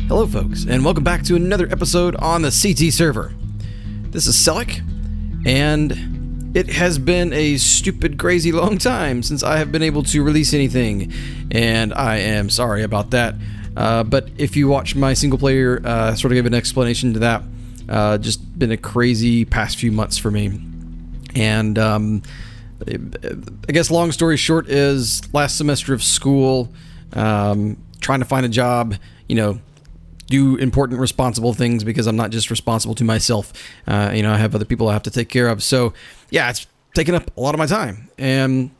Hello folks, and welcome back to another episode on the CT server. This is Selleck, and it has been a stupid, crazy long time since I have been able to release anything, and I am sorry about that. But if you watch my single player, sort of give an explanation to that. Just been a crazy past few months for me. And I guess long story short is last semester of school, trying to find a job, do important, responsible things because I'm not just responsible to myself. I have other people I have to take care of. So, yeah, it's taken up a lot of my time. And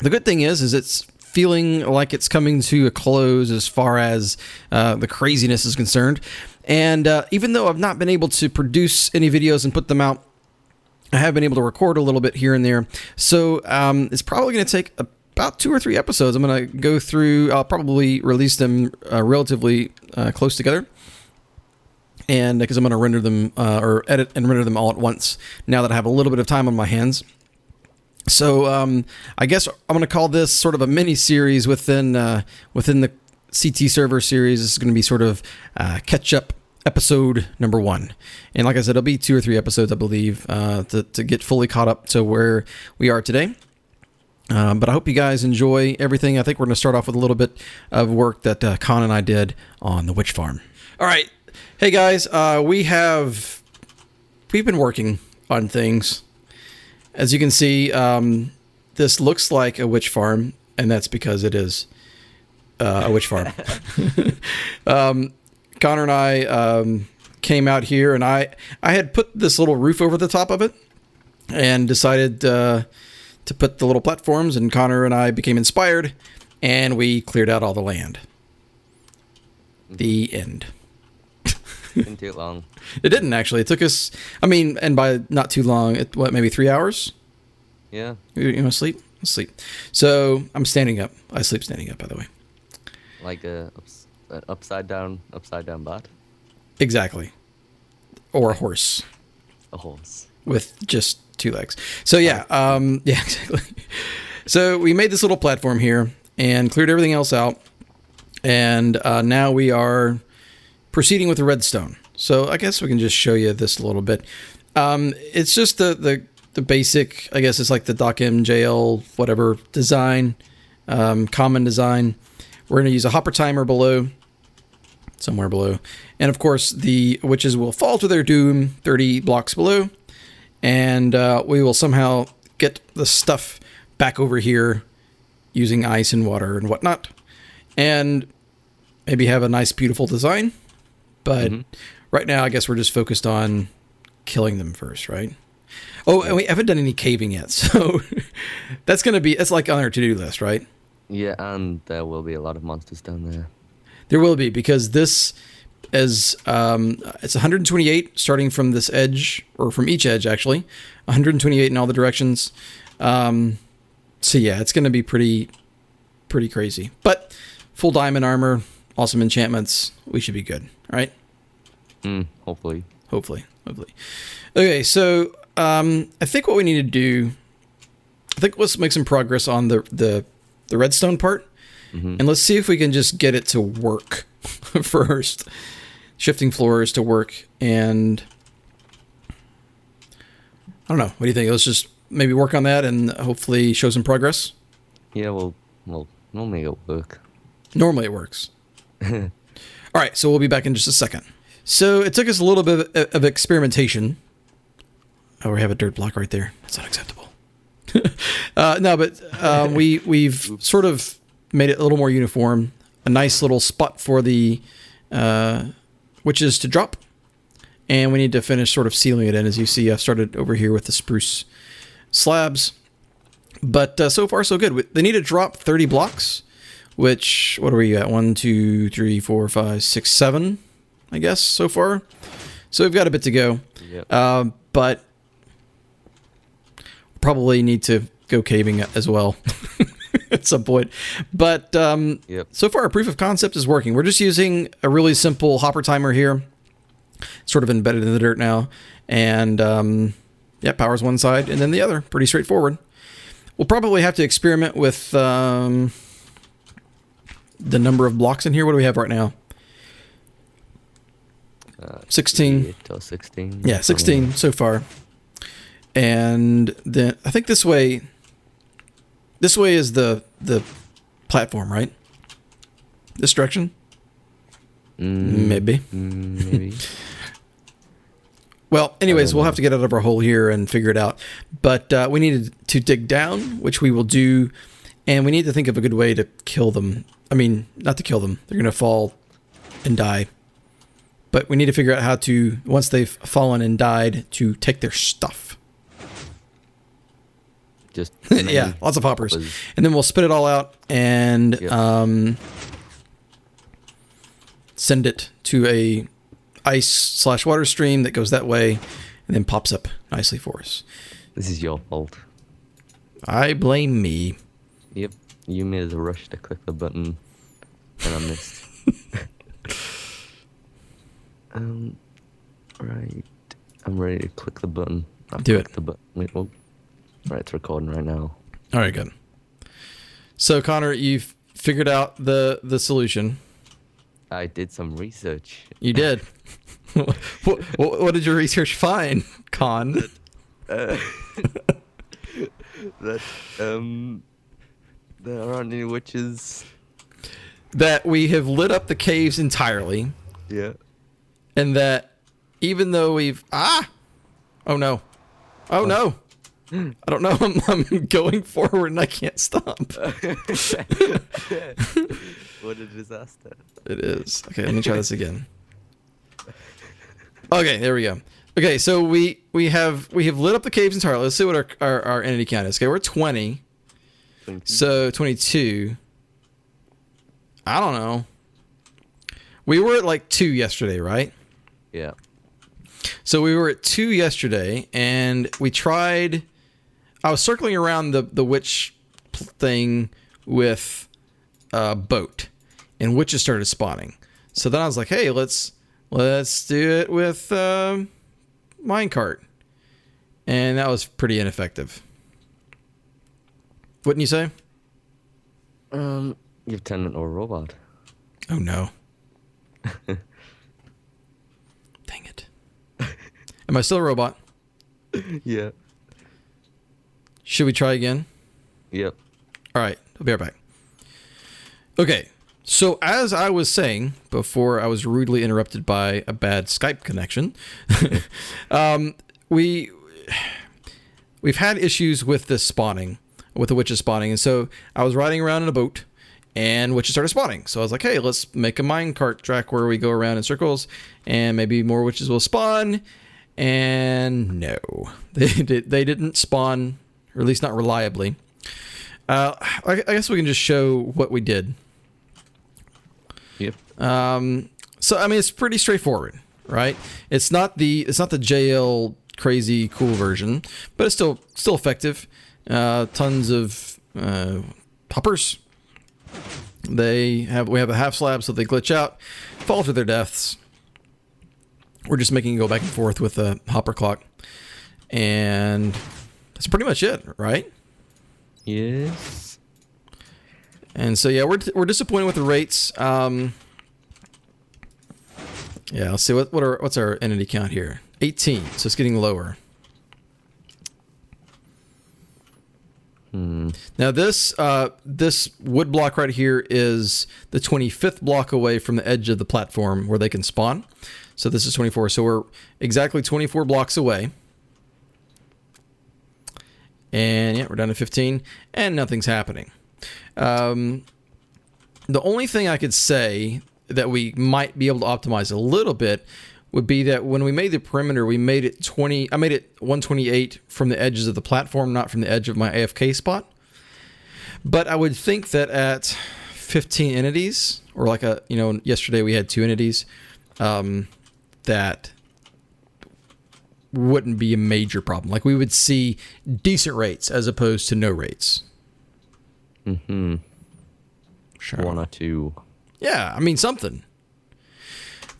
the good thing is it's feeling like it's coming to a close as far as the craziness is concerned. And even though I've not been able to produce any videos and put them out, I have been able to record a little bit here and there. So it's probably going to take about 2 or 3 episodes. I'm going to go through, I'll probably release them relatively close together. And because I'm going to render them or edit and render them all at once now that I have a little bit of time on my hands. So I guess I'm going to call this sort of a mini series within the CT server series. This is going to be sort of catch up episode number 1. And like I said, it'll be 2 or 3 episodes, I believe, to get fully caught up to where we are today. But I hope you guys enjoy everything. I think we're going to start off with a little bit of work that Con and I did on the witch farm. All right. Hey, guys. We've been working on things. As you can see, this looks like a witch farm, and that's because it is a witch farm. Connor and I came out here, and I had put this little roof over the top of it and decided to put the little platforms, and Connor and I became inspired, and we cleared out all the land. The end. Didn't take long. It didn't, actually. It took us, and by not too long, maybe 3 hours? Yeah. You want to sleep? Let's sleep. So, I'm standing up. I sleep standing up, by the way. Like an upside down bot? Exactly. Or a horse. A horse. With just 2 legs. So yeah, yeah, exactly. So we made this little platform here and cleared everything else out. And now we are proceeding with the redstone. So I guess we can just show you this a little bit. It's just the basic, I guess it's like the DocMJL, whatever design, common design. We're going to use a hopper timer below, somewhere below. And of course, the witches will fall to their doom 30 blocks below. And we will somehow get the stuff back over here using ice and water and whatnot. And maybe have a nice, beautiful design. But right now, I guess we're just focused on killing them first, right? Oh, and we haven't done any caving yet. So it's like on our to-do list, right? Yeah, and there will be a lot of monsters down there. There will be, because this is it's 128 starting from this edge, or from each edge actually, 128 in all the directions. So yeah, it's going to be pretty crazy. But full diamond armor, awesome enchantments, we should be good, right? Hopefully. Okay, so I think what we need to do, let's make some progress on the redstone part, and let's see if we can just get it to work first. Shifting floors to work, and I don't know. What do you think? Let's just maybe work on that and hopefully show some progress. Yeah, we'll make it work. Normally it works. All right, so we'll be back in just a second. So it took us a little bit of experimentation. Oh, we have a dirt block right there. That's unacceptable. No, but we've sort of made it a little more uniform. A nice little spot for the witches to drop. And we need to finish sort of sealing it in. As you see, I've started over here with the spruce slabs. But so far, so good. They need to drop 30 blocks, which, what are we at? 1, 2, 3, 4, 5, 6, 7, I guess, so far. So we've got a bit to go. Yep. But probably need to go caving as well at some point. But so far, our proof of concept is working. We're just using a really simple hopper timer here. Sort of embedded in the dirt now. And power's one side and then the other. Pretty straightforward. We'll probably have to experiment with the number of blocks in here. What do we have right now? 16. 8 or 16. Yeah, 16 so far. And then I think this way is the platform, right? This direction? Maybe. Maybe. Well, anyways, we'll have to get out of our hole here and figure it out. But we needed to dig down, which we will do. And we need to think of a good way to kill them. I mean, not to kill them. They're going to fall and die. But we need to figure out how to, once they've fallen and died, to take their stuff. Just yeah, lots of hoppers. And then we'll spit it all out and send it to a ice/water stream that goes that way and then pops up nicely for us. This is your fault. I blame me. Yep, you made a rush to click the button and I missed. Right. I'm ready to click the button. Do it. The button. Wait, well, right, it's recording right now. All right, good. So, Connor, you've figured out the solution. I did some research. You did. What did your research find, Con? That there aren't any witches. That we have lit up the caves entirely. Yeah. And that even though we've... Oh, no. Oh, no. I don't know. I'm going forward and I can't stop. What a disaster. It is. Okay, let me try this again. Okay, there we go. Okay, so we have lit up the caves entirely. Let's see what our entity count is. Okay, we're 20. 22. So 22. I don't know. We were at like 2 yesterday, right? Yeah. So we were at 2 yesterday, and we tried... I was circling around the witch thing with a boat, and witches started spawning. So then I was like, hey, let's do it with minecart. And that was pretty ineffective. Wouldn't you say? You've turned into a robot. Oh, no. Dang it. Am I still a robot? Yeah. Should we try again? Yep. All right. I'll be right back. Okay. So as I was saying before I was rudely interrupted by a bad Skype connection, we've had issues with this spawning, with the witches spawning. And so I was riding around in a boat and witches started spawning. So I was like, hey, let's make a minecart track where we go around in circles and maybe more witches will spawn. And no, they didn't spawn, or at least not reliably. I guess we can just show what we did. Yep. So I mean, it's pretty straightforward, right? It's not the JL crazy cool version, but it's still effective. Tons of hoppers. We have a half slab, so they glitch out, fall to their deaths. We're just making it go back and forth with a hopper clock, and that's pretty much it, right? Yes. And so yeah, we're disappointed with the rates. Yeah, let's see what's our entity count here. 18, so it's getting lower. Now this wood block right here is the 25th block away from the edge of the platform where they can spawn. So this is 24. So we're exactly 24 blocks away. And yeah, we're down to 15 and nothing's happening. The only thing I could say that we might be able to optimize a little bit would be that when we made the perimeter, we made it 20. I made it 128 from the edges of the platform, not from the edge of my AFK spot. But I would think that at 15 entities, or like yesterday we had 2 entities, that wouldn't be a major problem. Like we would see decent rates as opposed to no rates. Mm-hmm. Sure. 1 or 2. Yeah, I mean something.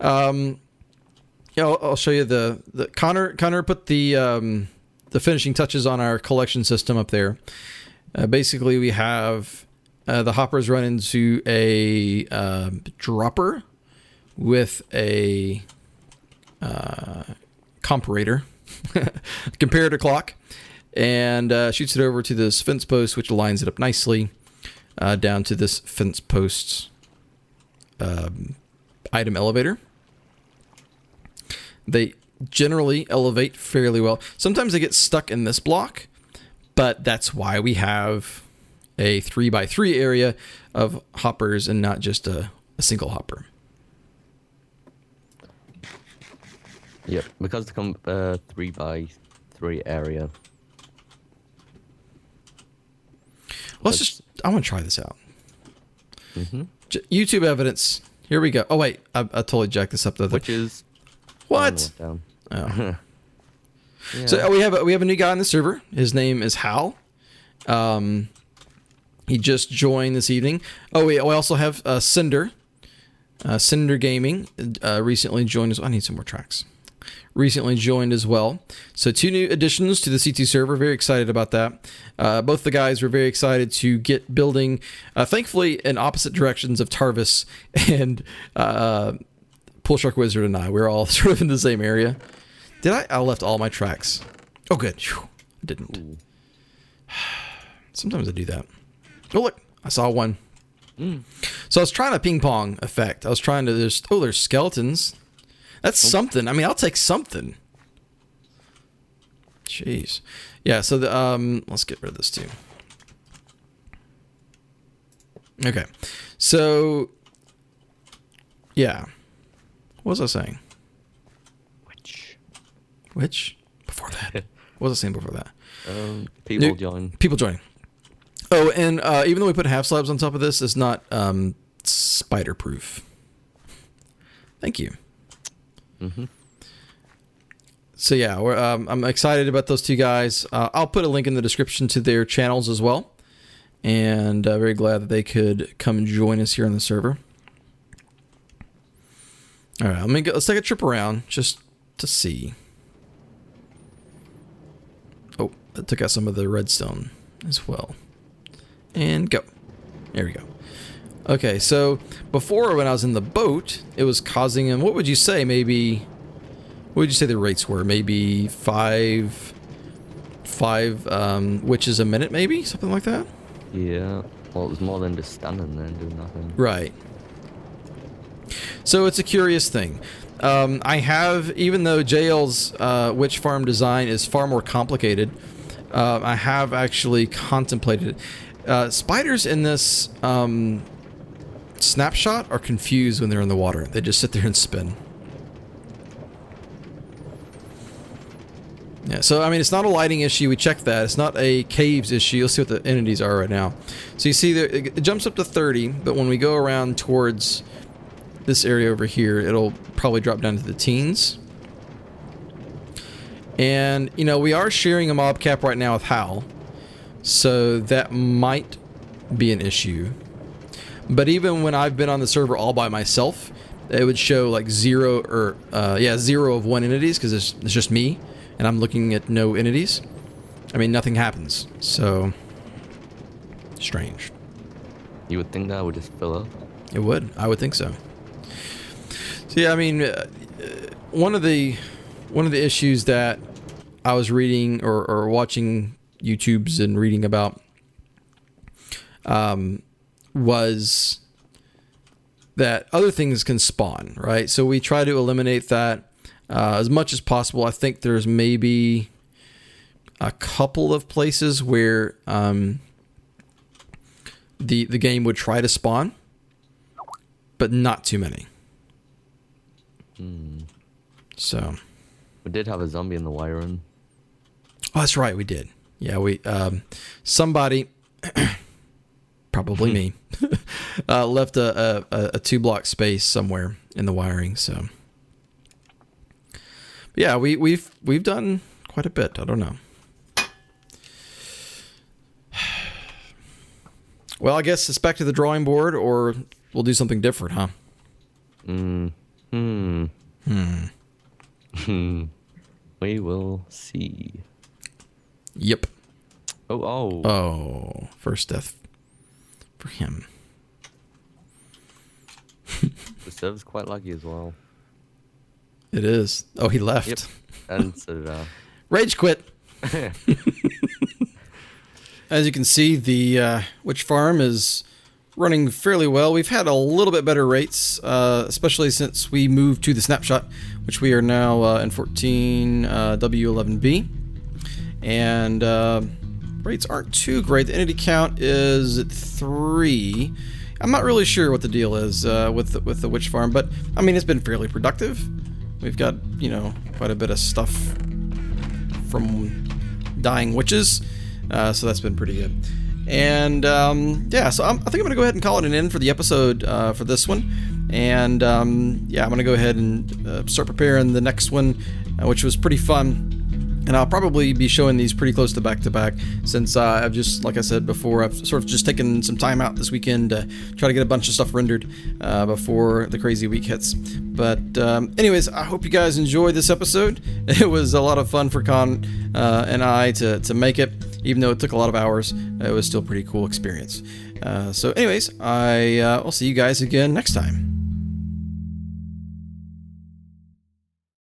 I'll show you the Connor put the finishing touches on our collection system up there. Basically, we have the hoppers run into a dropper with a comparator, comparator clock, and shoots it over to this fence post, which lines it up nicely down to this fence post's item elevator. They generally elevate fairly well. Sometimes they get stuck in this block, but that's why we have a 3x3 area of hoppers and not just a single hopper. Yep, because the 3x3 area. I want to try this out. YouTube evidence. Here we go. Oh wait, I totally jacked this up. Which is what? Down. Oh. Yeah. So we have a new guy on the server. His name is Hal. He just joined this evening. Oh, we also have Cinder. Cinder Gaming recently joined us. I need some more tracks. Recently joined as well. So 2 new additions to the CT server. Very excited about that. Both the guys were very excited to get building, thankfully, in opposite directions of Tarvis and Pool Shark Wizard and I. We're all sort of in the same area. Did I left all my tracks. Oh, good. Whew. I didn't. Ooh. Sometimes I do that. Oh, look. I saw one. So I was trying a ping pong effect. I was trying to there's skeletons. That's something. I mean, I'll take something. Jeez. Yeah, so let's get rid of this too. Okay. So yeah. What was I saying? Which? Before that. What was I saying before that? People join. People joining. Oh, and even though we put half slabs on top of this, it's not spider proof. Thank you. So yeah, I'm excited about those 2 guys. I'll put a link in the description to their channels as well, and very glad that they could come and join us here on the server. All right, let's take a trip around just to see. Oh, I took out some of the redstone as well. And go. There we go. Okay, so before when I was in the boat, it was causing him, what would you say, maybe, what would you say the rates were? Maybe five witches a minute, maybe? Something like that? Yeah. Well, it was more than just standing there and doing nothing. Right. So it's a curious thing. I have, even though JL's witch farm design is far more complicated, I have actually contemplated it. Spiders in this snapshot are confused when they're in the water. They just sit there and spin. Yeah, so I mean, it's not a lighting issue. We checked that. It's not a caves issue. You'll see what the entities are right now. So you see that it jumps up to 30, but when we go around towards this area over here, it'll probably drop down to the teens. And, you know, we are sharing a mob cap right now with Hal, so that might be an issue. But even when I've been on the server all by myself, it would show like 0 or, 0 of 1 entities, because it's just me, and I'm looking at no entities. I mean, nothing happens, so strange. You would think that would just fill up? It would. I would think so. So yeah, I mean, one of the issues that I was reading or watching YouTubes and reading about was that other things can spawn, right? So we try to eliminate that as much as possible. I think there's maybe a couple of places where the game would try to spawn, but not too many. So we did have a zombie in the wiring. Oh, that's right, we did. Yeah, we somebody, probably me, left a 2-block space somewhere in the wiring. So, but yeah, we've done quite a bit. I don't know. Well, I guess it's back to the drawing board, or we'll do something different, huh? We will see. Yep. Oh, first death for him. The server's quite lucky as well. It is. Oh, he left. Yep. And so did I. Rage quit. As you can see, the witch farm is running fairly well. We've had a little bit better rates, especially since we moved to the snapshot, which we are now in 14 W11B. And rates aren't too great. The entity count is at 3. I'm not really sure what the deal is with the witch farm, but I mean, it's been fairly productive. We've got, you know, quite a bit of stuff from dying witches, so that's been pretty good. And yeah, so I think I'm gonna go ahead and call it an end for the episode for this one. And yeah, I'm gonna go ahead and start preparing the next one, which was pretty fun. And I'll probably be showing these pretty close to back, since I've just, like I said before, I've sort of just taken some time out this weekend to try to get a bunch of stuff rendered before the crazy week hits. But anyways, I hope you guys enjoyed this episode. It was a lot of fun for Con and I to make it. Even though it took a lot of hours, it was still a pretty cool experience. So anyways, I will see you guys again next time.